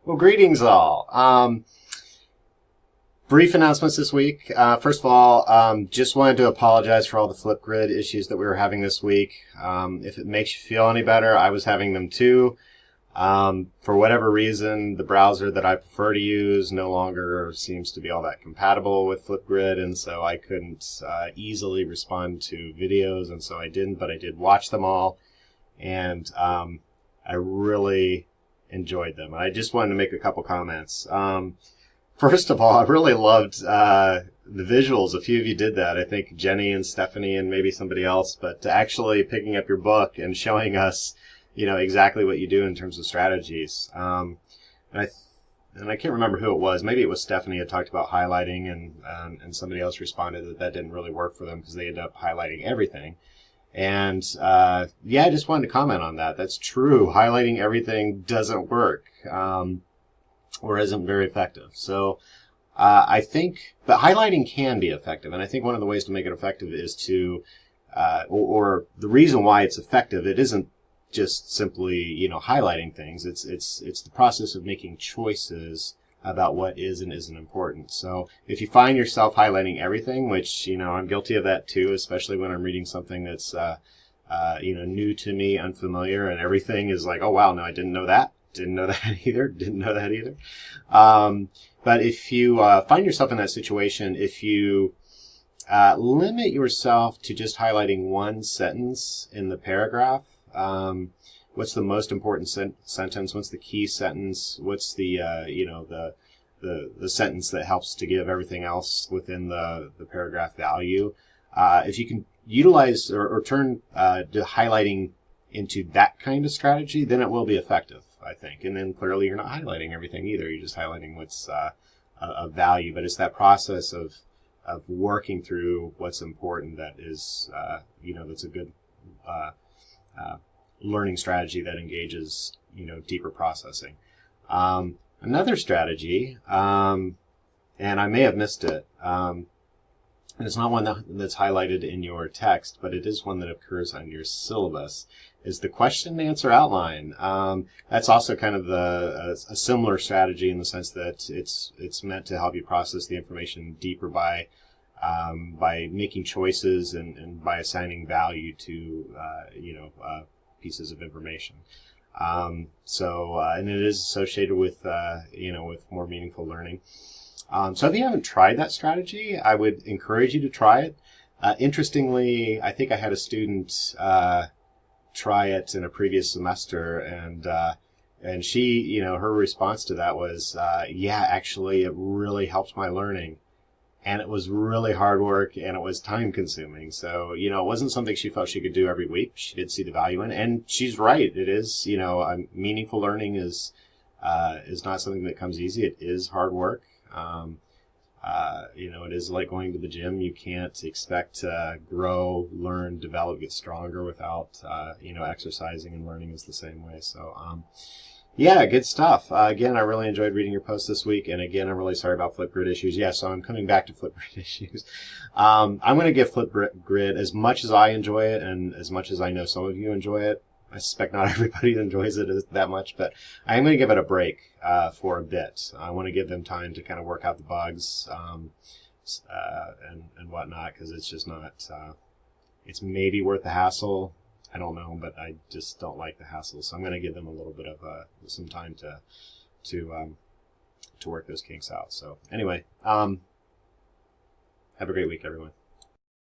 Well, greetings all. Brief announcements this week. First of all, just wanted to apologize for all the Flipgrid issues that we were having this week. If it makes you feel any better, I was having them too. For whatever reason, the browser that I prefer to use no longer seems to be all that compatible with Flipgrid, and so I couldn't easily respond to videos, and so I didn't, but I did watch them all, and I really enjoyed them. I just wanted to make a couple comments. First of all, I really loved the visuals. A few of you did that. I think Jenny and Stephanie and maybe somebody else, but actually picking up your book and showing us, exactly what you do in terms of strategies. And I can't remember who it was. Maybe it was Stephanie had talked about highlighting, and somebody else responded that didn't really work for them because they ended up highlighting everything. And I just wanted to comment on that. That's true. Highlighting everything doesn't work, or isn't very effective. So I think, but highlighting can be effective, and I think one of the ways to make it effective is to, or the reason why it's effective, it isn't just simply highlighting things. It's the process of making choices about what is and isn't important. So if you find yourself highlighting everything, which, I'm guilty of that too, especially when I'm reading something that's, new to me, unfamiliar, and everything is like, oh wow, no, I didn't know that. Didn't know that either. Didn't know that either. But if you find yourself in that situation, if you limit yourself to just highlighting one sentence in the paragraph, what's the most important sentence? What's the key sentence? What's the the sentence that helps to give everything else within the paragraph value? If you can utilize or turn to highlighting into that kind of strategy, then it will be effective, I think. And then clearly you're not highlighting everything either. You're just highlighting what's of value. But it's that process of working through what's important that is, that's a good learning strategy that engages, deeper processing. Another strategy, and I may have missed it, and it's not one that's highlighted in your text, but it is one that occurs on your syllabus, is the question and answer outline. That's also kind of a similar strategy in the sense that it's meant to help you process the information deeper by making choices and by assigning value to pieces of information. And it is associated with with more meaningful learning. So if you haven't tried that strategy, I would encourage you to try it. Interestingly, I think I had a student try it in a previous semester, and she, her response to that was, actually, it really helped my learning. And it was really hard work, and it was time consuming. So, it wasn't something she felt she could do every week. She did see the value in it, and she's right. It is, meaningful learning is not something that comes easy. It is hard work. It is like going to the gym. You can't expect to grow, learn, develop, get stronger without, exercising, and learning is the same way. So, good stuff. Again, I really enjoyed reading your post this week, and again, I'm really sorry about Flipgrid issues. So I'm coming back to Flipgrid issues. I'm going to give Flipgrid, as much as I enjoy it, and as much as I know some of you enjoy it, I suspect not everybody enjoys it that much, but I am going to give it a break for a bit. I want to give them time to kind of work out the bugs and whatnot, because it's just not, it's maybe worth the hassle. I don't know, but I just don't like the hassle. So I'm going to give them a little bit of some time to work those kinks out. So anyway, have a great week, everyone.